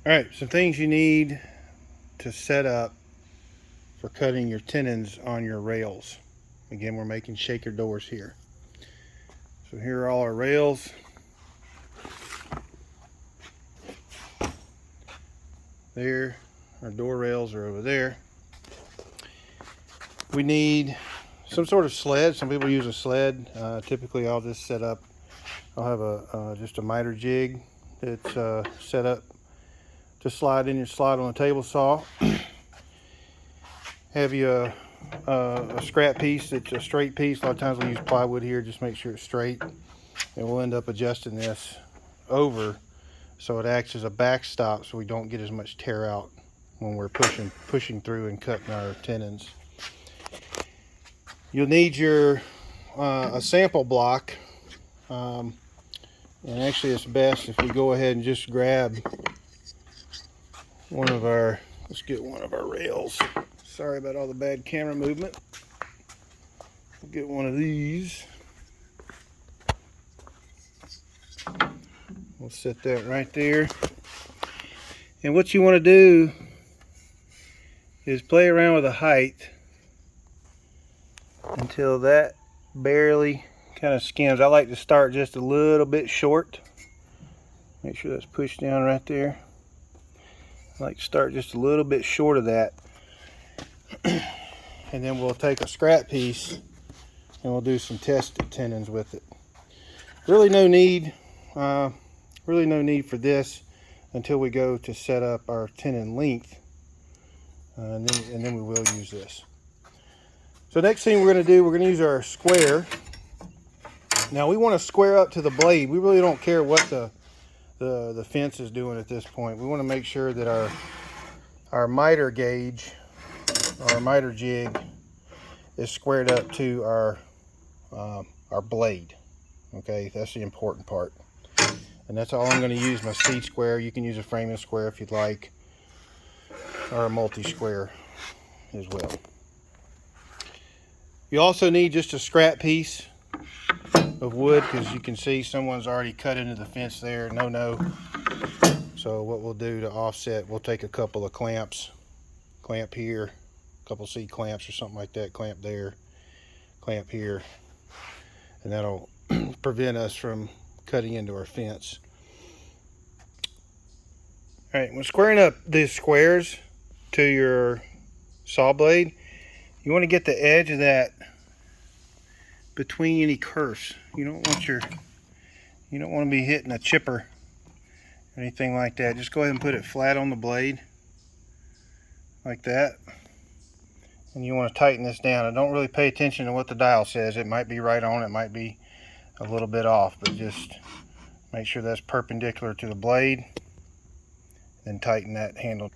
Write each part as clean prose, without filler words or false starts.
Alright, some things you need to set up for cutting your tenons on your rails. Again, we're making shaker doors here. So here are all our rails. There, our door rails are over there. We need some sort of sled. Some people use a sled. Typically I'll just set up, I'll have just a miter jig that's set up to slide on a table saw. Have you a scrap piece that's a straight piece. A lot of times we use plywood here, just make sure it's straight. And we'll end up adjusting this over so it acts as a backstop so we don't get as much tear out when we're pushing through and cutting our tenons. You'll need your a sample block, and actually it's best if we go ahead and just grab let's get one of our rails. Sorry about all the bad camera movement. We'll get one of these. We'll set that right there. And what you want to do is play around with the height until that barely kind of skims. I like to start just a little bit short. Make sure that's pushed down right there. I like to start just a little bit short of that. And then we'll take a scrap piece and we'll do some tested tenons with it. Really no need for this until we go to set up our tenon length, and then we will use this. So next thing we're going to do, we're going to use our square. Now we want to square up to the blade. We really don't care what the fence is doing at this point. We want to make sure that our miter gauge, our miter jig, is squared up to our blade. Okay, that's the important part. And that's all I'm going to use, my speed square. You can use a framing square if you'd like, or a multi-square as well. You also need just a scrap piece of wood, because you can see someone's already cut into the fence there. No. So what we'll do to offset, we'll take a couple of clamps, clamp here, a couple C clamps or something like that, clamp there, clamp here, and that'll prevent us from cutting into our fence. All right, when squaring up these squares to your saw blade, you want to get the edge of that between any kerfs. You don't want to be hitting a chipper or anything like that. Just go ahead and put it flat on the blade like that. And you want to tighten this down. And don't really pay attention to what the dial says. It might be right on, it might be a little bit off, but just make sure that's perpendicular to the blade and tighten that handle.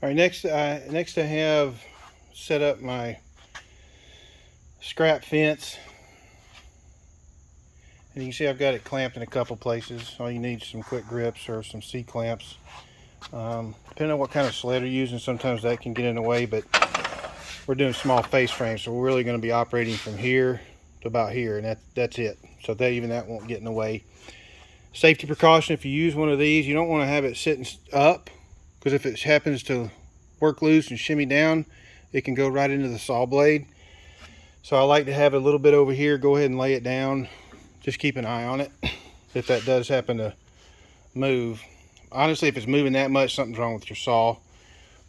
All right, next I have set up my scrap fence, and you can see I've got it clamped in a couple places. All you need is some quick grips or some C clamps. Depending on what kind of sled you're using, sometimes that can get in the way, but we're doing small face frames, so we're really going to be operating from here to about here, and that's it. So that won't get in the way. Safety precaution: if you use one of these, you don't want to have it sitting up, because if it happens to work loose and shimmy down, it can go right into the saw blade. So I like to have it a little bit over here. Go ahead and lay it down. Just keep an eye on it if that does happen to move. Honestly, if it's moving that much, something's wrong with your saw,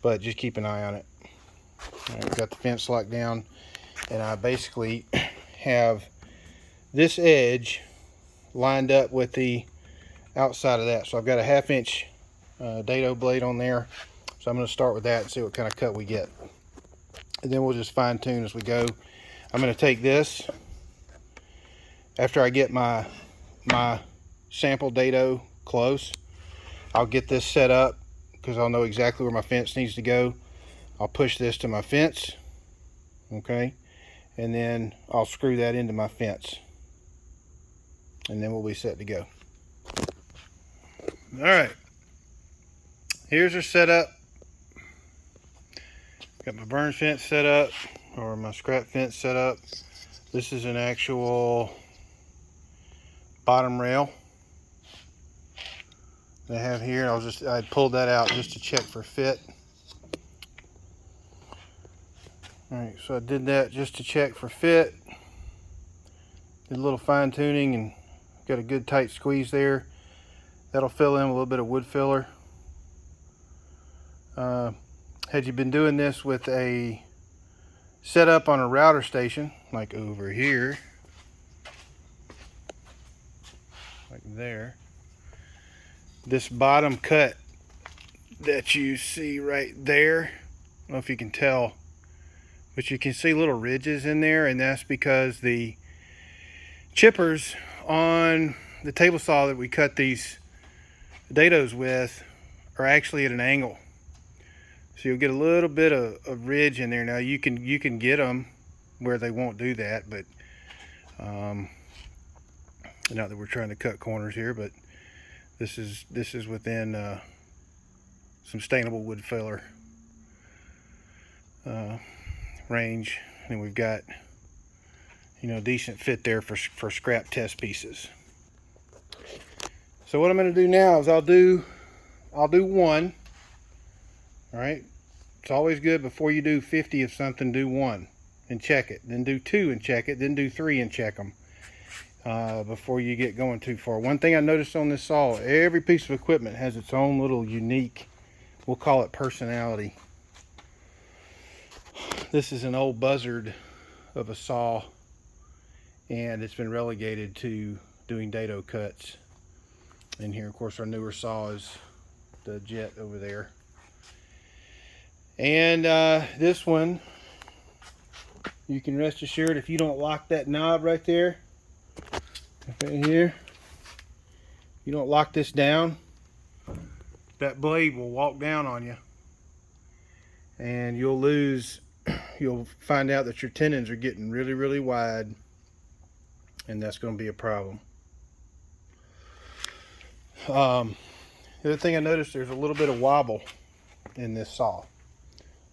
but just keep an eye on it. All right, we've got the fence locked down, and I basically have this edge lined up with the outside of that. So I've got a 1/2 inch dado blade on there. So I'm going to start with that and see what kind of cut we get. And then we'll just fine tune as we go. I'm going to take this, after I get my sample dado close, I'll get this set up because I'll know exactly where my fence needs to go. I'll push this to my fence, okay, and then I'll screw that into my fence, and then we'll be set to go. All right, here's our setup. Got my burn fence set up, or my scrap fence set up. This is an actual bottom rail. that I have here. I pulled that out just to check for fit. All right, so I did that just to check for fit. Did a little fine tuning and got a good tight squeeze there. That'll fill in a little bit of wood filler. Had you been doing this with a setup on a router station, like over here, like there, this bottom cut that you see right there, I don't know if you can tell, but you can see little ridges in there, and that's because the chippers on the table saw that we cut these dados with are actually at an angle. So you'll get a little bit of ridge in there. Now you can get them where they won't do that, but not that we're trying to cut corners here, but this is within some stainable wood filler range, and we've got, you know, decent fit there for scrap test pieces. So what I'm going to do now is I'll do one. All right, it's always good before you do 50 of something, do one and check it, then do two and check it, then do three and check them before you get going too far. One thing I noticed on this saw, every piece of equipment has its own little unique, we'll call it personality. This is an old buzzard of a saw, and it's been relegated to doing dado cuts. And here, of course, our newer saw is the Jet over there. And this one, you can rest assured, if you don't lock that knob right there, right here, you don't lock this down, that blade will walk down on you, and you'll find out that your tenons are getting really, really wide, and that's going to be a problem. The other thing I noticed, there's a little bit of wobble in this saw,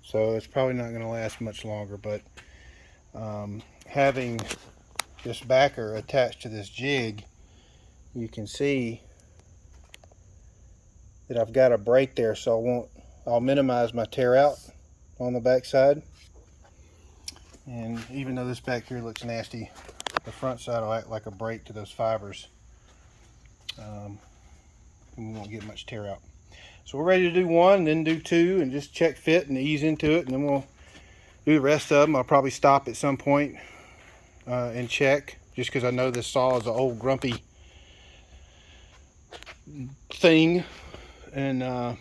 so it's probably not going to last much longer, but having this backer attached to this jig, you can see that I've got a break there, so I'll minimize my tear out on the back side. And even though this back here looks nasty, the front side will act like a break to those fibers. And we won't get much tear out. So we're ready to do one, then do two, and just check fit and ease into it, and then we'll do the rest of them. I'll probably stop at some point and check, just because I know this saw is an old grumpy thing, and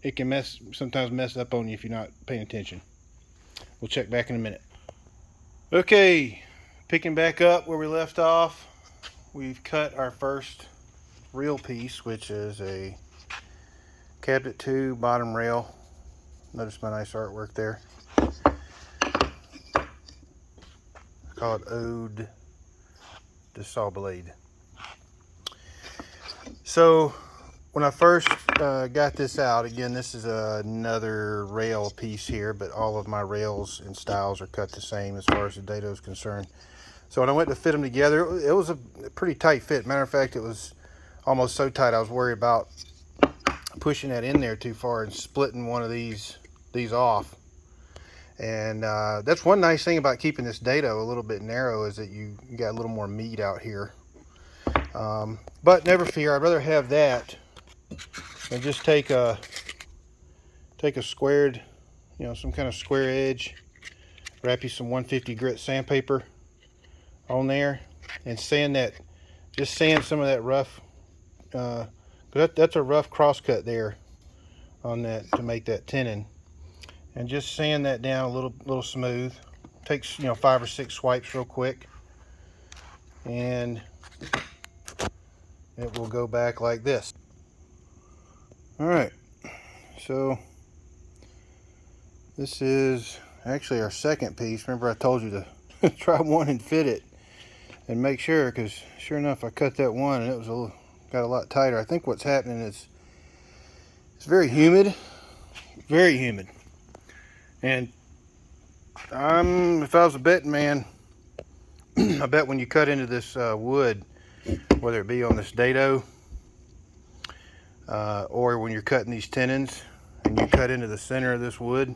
it can sometimes mess up on you if you're not paying attention. We'll check back in a minute. Okay, picking back up where we left off, we've cut our first real piece, which is a cabinet 2 bottom rail. Notice my nice artwork there. I call it Ode to Saw Blade. So when I first got this out, again, this is another rail piece here, but all of my rails and styles are cut the same as far as the dado is concerned. So when I went to fit them together, it was a pretty tight fit. Matter of fact, it was almost so tight I was worried about pushing that in there too far and splitting one of these off. And that's one nice thing about keeping this dado a little bit narrow, is that you got a little more meat out here. But never fear, I'd rather have that than just take a squared, you know, some kind of square edge, wrap you some 150 grit sandpaper on there, and sand some of that rough, that's a rough cross cut there on that to make that tenon, and just sand that down a little smooth. Takes, you know, 5 or 6 swipes real quick, and it will go back like this. All right, so this is actually our second piece. Remember I told you to try one and fit it and make sure, because sure enough I cut that one and it was got a lot tighter. I think what's happening is it's very humid, and if I was a betting man, I bet when you cut into this wood, whether it be on this dado or when you're cutting these tenons and you cut into the center of this wood,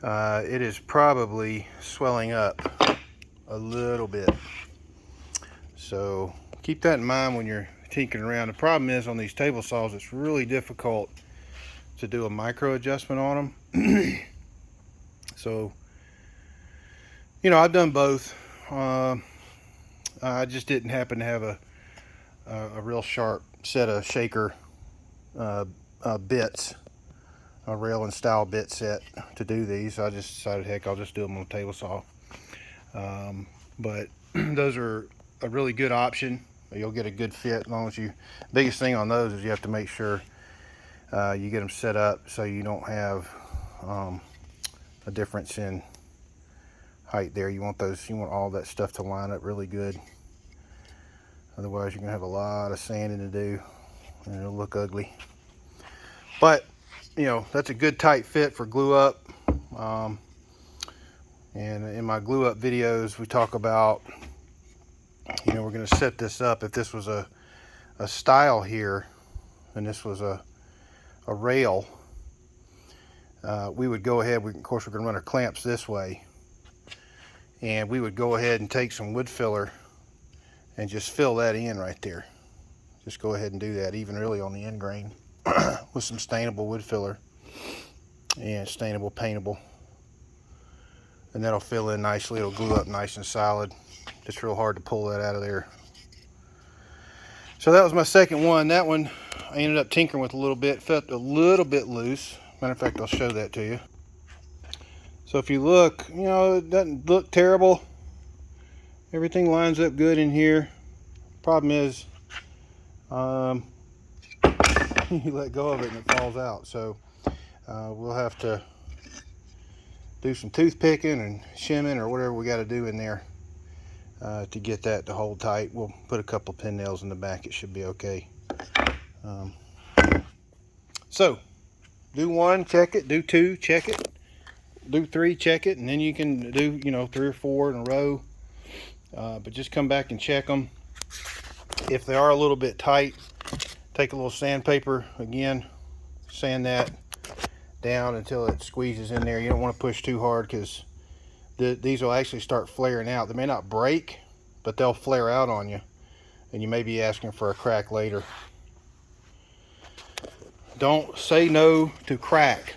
it is probably swelling up a little bit. So keep that in mind when you're tinkering around. The problem is on these table saws, it's really difficult to do a micro adjustment on them. So, you know, I've done both. I just didn't happen to have a real sharp set of shaker bits, a rail and style bit set to do these. I just decided, heck, I'll just do them on a table saw. But those are a really good option. You'll get a good fit as long as you. Biggest thing on those is you have to make sure you get them set up so you don't have a difference in height there. You want all that stuff to line up really good. Otherwise, you're gonna have a lot of sanding to do, and it'll look ugly. But you know, that's a good tight fit for glue up. And in my glue up videos, we talk about, you know, we're gonna set this up. If this was a style here, and this was a rail, we would go ahead. Of course, we're gonna run our clamps this way, and we would go ahead and take some wood filler and just fill that in right there. Just go ahead and do that, even really on the end grain, with some stainable wood filler and stainable paintable, and that'll fill in nicely. It'll glue up nice and solid. It's real hard to pull that out of there. So that was my second one. That one I ended up tinkering with a little bit. Felt a little bit loose. Matter of fact, I'll show that to you. So if you look, you know, it doesn't look terrible. Everything lines up good in here. Problem is, you let go of it and it falls out. So we'll have to do some toothpicking and shimming or whatever we got to do in there to get that to hold tight. We'll put a couple pin nails in the back. It should be okay. So do one, check it. Do two, check it. Do three, check it, and then you can do, you know, 3 or 4 in a row. But just come back and check them. If they are a little bit tight, take a little sandpaper again, sand that down until it squeezes in there. You don't want to push too hard, because these will actually start flaring out. They may not break, but they'll flare out on you, and you may be asking for a crack later. Don't say no to crack,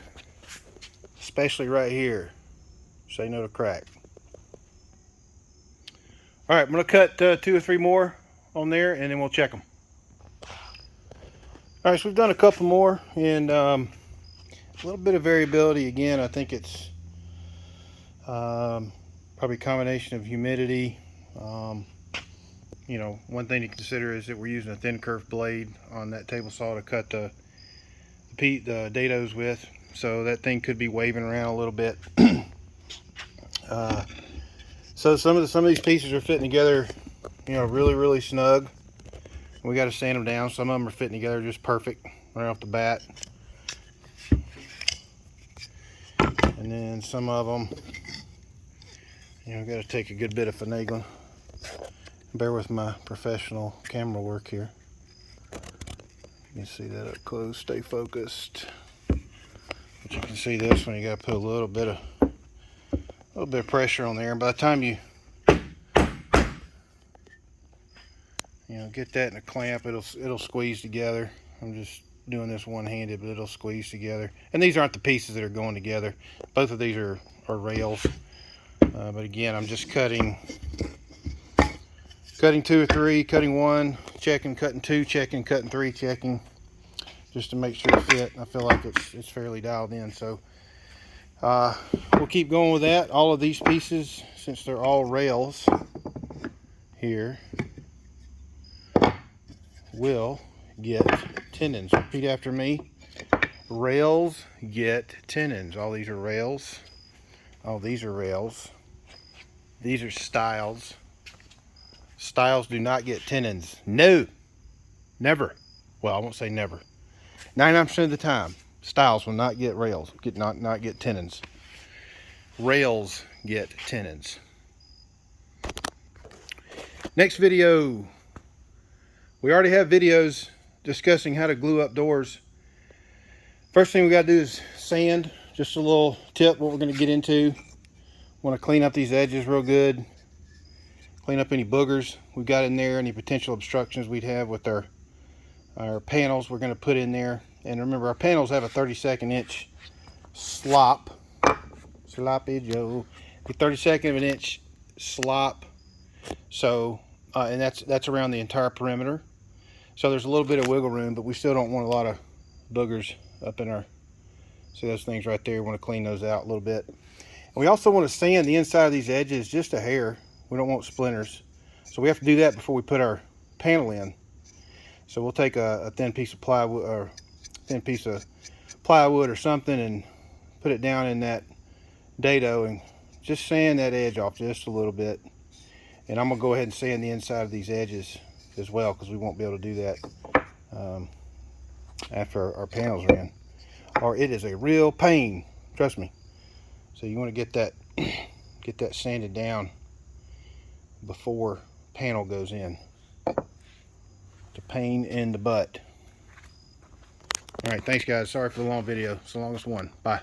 especially right here. Say no to crack. All right, I'm gonna cut 2 or 3 more on there, and then we'll check them. All right, so we've done a couple more, and a little bit of variability again. I think it's probably a combination of humidity. You know, one thing to consider is that we're using a thin curved blade on that table saw to cut the dados with, so that thing could be waving around a little bit. So some of these pieces are fitting together, you know, really snug. We got to sand them down. Some of them are fitting together just perfect right off the bat, and then some of them, you know, got to take a good bit of finagling. Bear with my professional camera work here. You can see that up close. Stay focused. But you can see this one. You got to put a little bit of pressure on there, and by the time you know, get that in a clamp, it'll squeeze together. I'm just doing this one-handed, but it'll squeeze together. And these aren't the pieces that are going together. Both of these are rails. But again, I'm just cutting 2 or 3, cutting 1, checking, cutting 2, checking, cutting 3, checking, just to make sure it fit. I feel like it's fairly dialed in. So we'll keep going with that. All of these pieces, since they're all rails here, will get tenons. Repeat after me. Rails get tenons. All these are rails. All these are rails. These are stiles. Stiles do not get tenons. No. Never. Well, I won't say never. 99% of the time, stiles will not get rails. Not get tenons. Rails get tenons. Next video. We already have videos discussing how to glue up doors. First thing we got to do is sand. Just a little tip what we're going to get into. Want to clean up these edges real good. Clean up any boogers we've got in there, any potential obstructions we'd have with our panels we're going to put in there. And remember, our panels have a 32nd inch sloppy Joe, a 32nd of an inch slop. So and that's around the entire perimeter. So there's a little bit of wiggle room, but we still don't want a lot of boogers up in our, see those things right there, we want to clean those out a little bit. And we also want to sand the inside of these edges just a hair. We don't want splinters. So we have to do that before we put our panel in. So we'll take a thin piece of plywood or something and put it down in that dado and just sand that edge off just a little bit. And I'm gonna go ahead and sand the inside of these edges as well, because we won't be able to do that after our panels are in, or it is a real pain, trust me. So you want to get that sanded down before panel goes in. It's a pain in the butt. All right, thanks guys, sorry for the long video. It's the longest one. Bye.